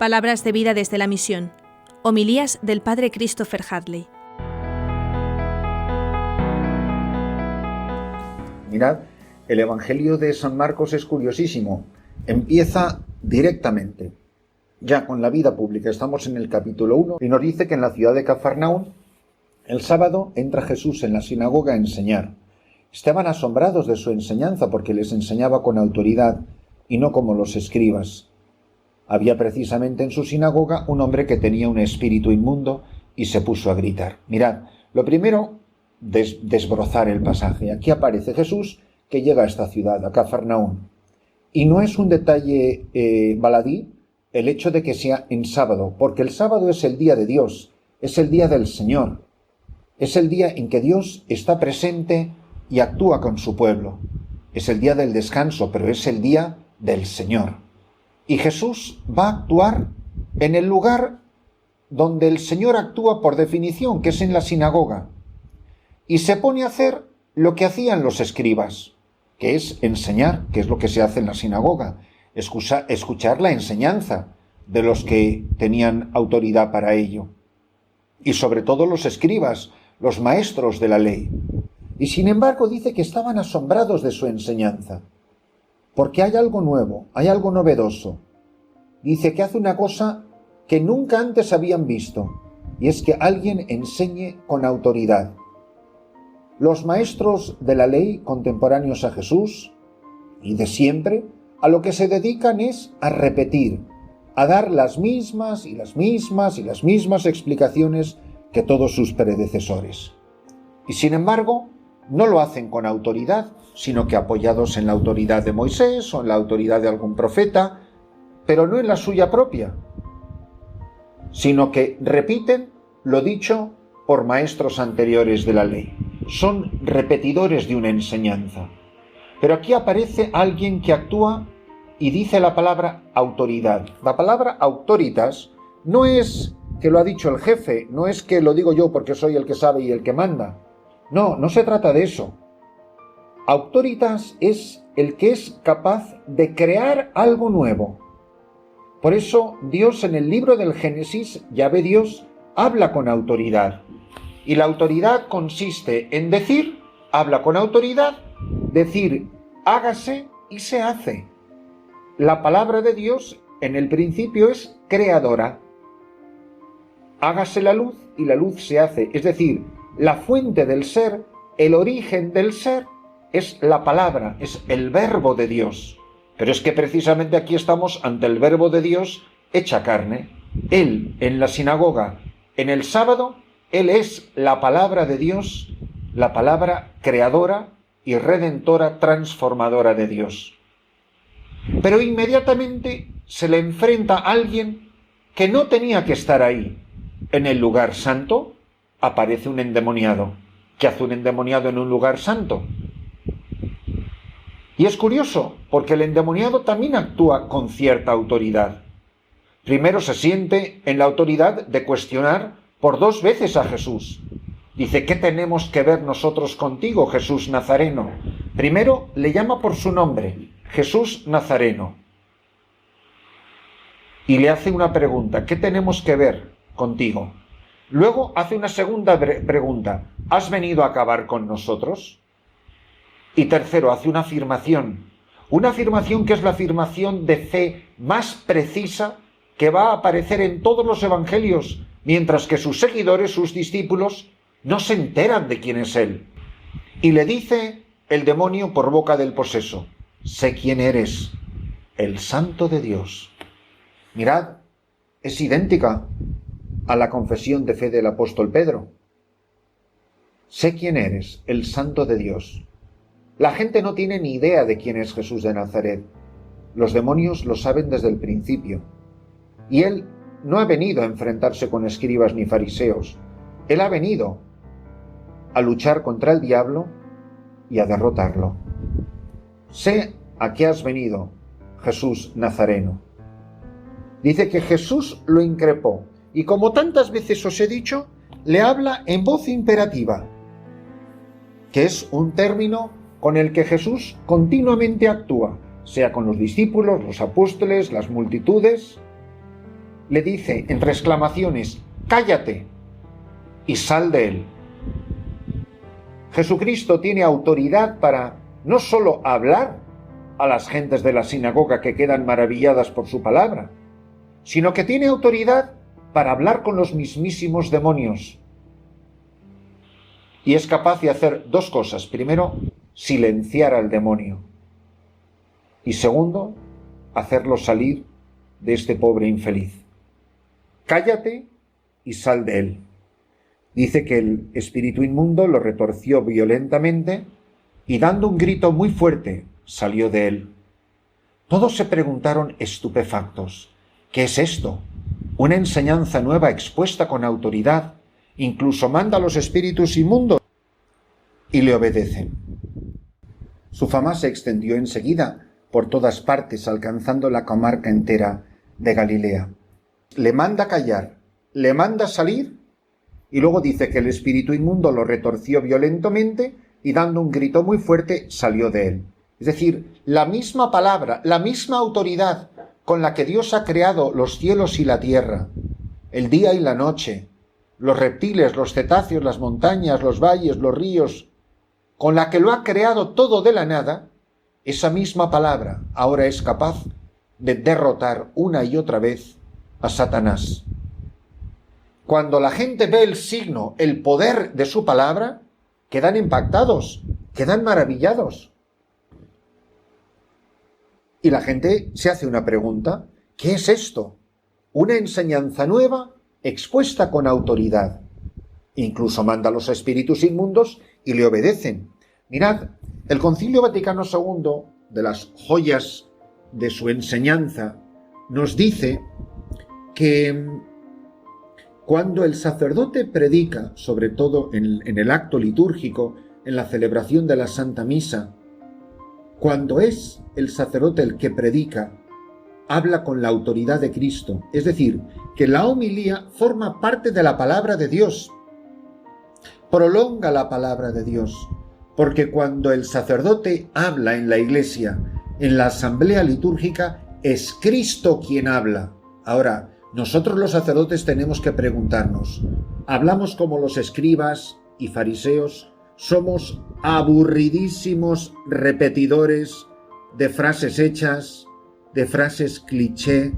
Palabras de vida desde la misión. Homilías del Padre Christopher Hadley. Mirad, el Evangelio de San Marcos es curiosísimo. Empieza directamente, ya con la vida pública. Estamos en el capítulo 1 y nos dice que en la ciudad de Cafarnaún, el sábado entra Jesús en la sinagoga a enseñar. Estaban asombrados de su enseñanza porque les enseñaba con autoridad y no como los escribas. Había precisamente en su sinagoga un hombre que tenía un espíritu inmundo y se puso a gritar. Mirad, lo primero, desbrozar el pasaje. Aquí aparece Jesús que llega a esta ciudad, a Cafarnaún. Y no es un detalle baladí el hecho de que sea en sábado, porque el sábado es el día de Dios, es el día del Señor. Es el día en que Dios está presente y actúa con su pueblo. Es el día del descanso, pero es el día del Señor. Y Jesús va a actuar en el lugar donde el Señor actúa por definición, que es en la sinagoga. Y se pone a hacer lo que hacían los escribas, que es enseñar, que es lo que se hace en la sinagoga, escuchar la enseñanza de los que tenían autoridad para ello. Y sobre todo los escribas, los maestros de la ley. Y sin embargo dice que estaban asombrados de su enseñanza, porque hay algo nuevo, hay algo novedoso. Dice que hace una cosa que nunca antes habían visto, y es que alguien enseñe con autoridad. Los maestros de la ley contemporáneos a Jesús, y de siempre, a lo que se dedican es a repetir, a dar las mismas y las mismas y las mismas explicaciones que todos sus predecesores. Y sin embargo, no lo hacen con autoridad, sino que apoyados en la autoridad de Moisés o en la autoridad de algún profeta, pero no en la suya propia, sino que repiten lo dicho por maestros anteriores de la ley. Son repetidores de una enseñanza. Pero aquí aparece alguien que actúa y dice la palabra autoridad. La palabra autoritas no es que lo ha dicho el jefe, no es que lo digo yo porque soy el que sabe y el que manda. No, no se trata de eso. Autoritas es el que es capaz de crear algo nuevo. Por eso Dios en el libro del Génesis, Yahvé Dios, habla con autoridad. Y la autoridad consiste en decir, habla con autoridad, decir, hágase y se hace. La palabra de Dios en el principio es creadora. Hágase la luz y la luz se hace. Es decir, la fuente del ser, el origen del ser, es la palabra, es el verbo de Dios. Pero es que precisamente aquí estamos ante el verbo de Dios hecha carne. Él, en la sinagoga, en el sábado, Él es la palabra de Dios, la palabra creadora y redentora, transformadora de Dios. Pero inmediatamente se le enfrenta a alguien que no tenía que estar ahí. En el lugar santo aparece un endemoniado. ¿Qué hace un endemoniado en un lugar santo? Y es curioso, porque el endemoniado también actúa con cierta autoridad. Primero se siente en la autoridad de cuestionar por 2 veces a Jesús. Dice, ¿qué tenemos que ver nosotros contigo, Jesús Nazareno? Primero le llama por su nombre, Jesús Nazareno. Y le hace una pregunta, ¿qué tenemos que ver contigo? Luego hace una segunda pregunta, ¿has venido a acabar con nosotros? Y tercero, hace una afirmación que es la afirmación de fe más precisa que va a aparecer en todos los evangelios, mientras que sus seguidores, sus discípulos, no se enteran de quién es él. Y le dice el demonio por boca del poseso, sé quién eres, el Santo de Dios. Mirad, es idéntica a la confesión de fe del apóstol Pedro. Sé quién eres, el Santo de Dios. La gente no tiene ni idea de quién es Jesús de Nazaret. Los demonios lo saben desde el principio. Y él no ha venido a enfrentarse con escribas ni fariseos. Él ha venido a luchar contra el diablo y a derrotarlo. Sé a qué has venido, Jesús Nazareno. Dice que Jesús lo increpó y, como tantas veces os he dicho, le habla en voz imperativa, que es un término con el que Jesús continuamente actúa, sea con los discípulos, los apóstoles, las multitudes. le dice entre exclamaciones: cállate y sal de él. Jesucristo tiene autoridad para no solo hablar a las gentes de la sinagoga que quedan maravilladas por su palabra, sino que tiene autoridad para hablar con los mismísimos demonios. Y es capaz de hacer dos cosas. Primero, silenciar al demonio. Y segundo, hacerlo salir de este pobre infeliz. Cállate y sal de él. Dice que el espíritu inmundo lo retorció violentamente y dando un grito muy fuerte salió de él. Todos se preguntaron estupefactos: ¿qué es esto? Una enseñanza nueva expuesta con autoridad. Incluso manda a los espíritus inmundos y le obedecen. Su fama se extendió enseguida por todas partes, alcanzando la comarca entera de Galilea. Le manda callar, le manda salir, y luego dice que el espíritu inmundo lo retorció violentamente y dando un grito muy fuerte salió de él. Es decir, la misma palabra, la misma autoridad con la que Dios ha creado los cielos y la tierra, el día y la noche, los reptiles, los cetáceos, las montañas, los valles, los ríos, con la que lo ha creado todo de la nada, esa misma palabra ahora es capaz de derrotar una y otra vez a Satanás. Cuando la gente ve el signo, el poder de su palabra, quedan impactados, quedan maravillados. Y la gente se hace una pregunta: ¿qué es esto? Una enseñanza nueva expuesta con autoridad. Incluso manda a los espíritus inmundos y le obedecen. Mirad, el Concilio Vaticano II, de las joyas de su enseñanza, nos dice que cuando el sacerdote predica, sobre todo en el acto litúrgico, en la celebración de la Santa Misa, cuando es el sacerdote el que predica, habla con la autoridad de Cristo. Es decir, que la homilía forma parte de la palabra de Dios, prolonga la palabra de Dios, porque cuando el sacerdote habla en la iglesia, en la asamblea litúrgica, es Cristo quien habla. Ahora, nosotros los sacerdotes tenemos que preguntarnos: ¿hablamos como los escribas y fariseos? ¿Somos aburridísimos repetidores de frases hechas, de frases cliché,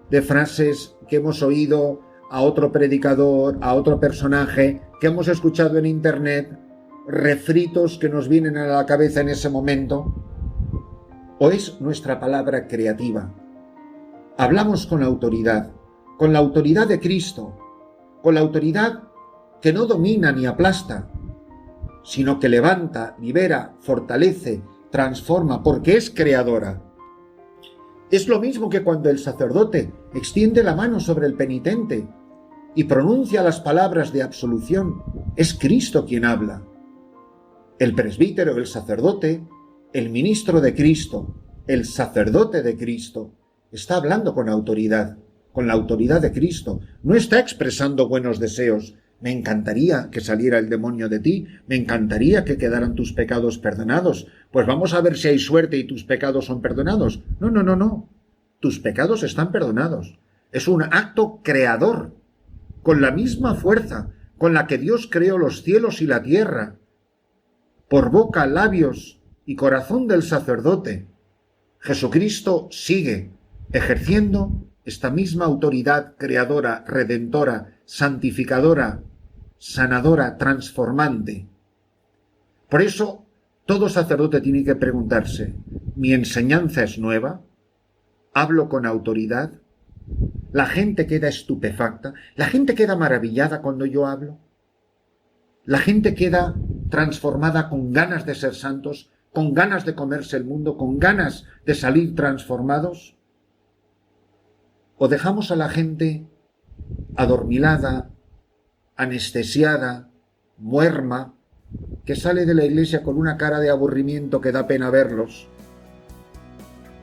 de frases que hemos oído a otro predicador, a otro personaje, que hemos escuchado en internet, refritos que nos vienen a la cabeza en ese momento? ¿O es nuestra palabra creativa? Hablamos con autoridad, con la autoridad de Cristo, con la autoridad que no domina ni aplasta, sino que levanta, libera, fortalece, transforma, porque es creadora. Es lo mismo que cuando el sacerdote extiende la mano sobre el penitente y pronuncia las palabras de absolución. Es Cristo quien habla. El presbítero, el sacerdote, el ministro de Cristo, el sacerdote de Cristo, está hablando con autoridad, con la autoridad de Cristo. No está expresando buenos deseos. Me encantaría que saliera el demonio de ti, me encantaría que quedaran tus pecados perdonados. Pues vamos a ver si hay suerte y tus pecados son perdonados. No. Tus pecados están perdonados. Es un acto creador, con la misma fuerza con la que Dios creó los cielos y la tierra, por boca, labios y corazón del sacerdote. Jesucristo sigue ejerciendo esta misma autoridad creadora, redentora, santificadora, sanadora, transformante. Por eso, todo sacerdote tiene que preguntarse: ¿mi enseñanza es nueva? ¿Hablo con autoridad? ¿La gente queda estupefacta? ¿La gente queda maravillada cuando yo hablo? ¿La gente queda transformada con ganas de ser santos, con ganas de comerse el mundo, con ganas de salir transformados? ¿O dejamos a la gente adormilada, anestesiada, muerma, que sale de la iglesia con una cara de aburrimiento que da pena verlos?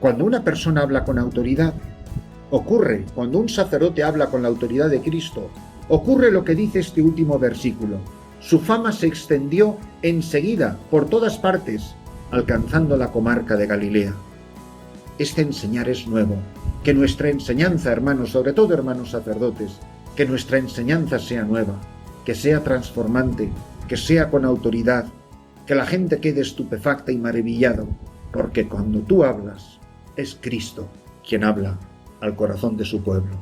Cuando una persona habla con autoridad, ocurre, cuando un sacerdote habla con la autoridad de Cristo, ocurre lo que dice este último versículo. Su fama se extendió enseguida por todas partes, alcanzando la comarca de Galilea. Este enseñar es nuevo. Que nuestra enseñanza, hermanos, sobre todo hermanos sacerdotes, que nuestra enseñanza sea nueva, que sea transformante, que sea con autoridad, que la gente quede estupefacta y maravillado, porque cuando tú hablas, es Cristo quien habla al corazón de su pueblo.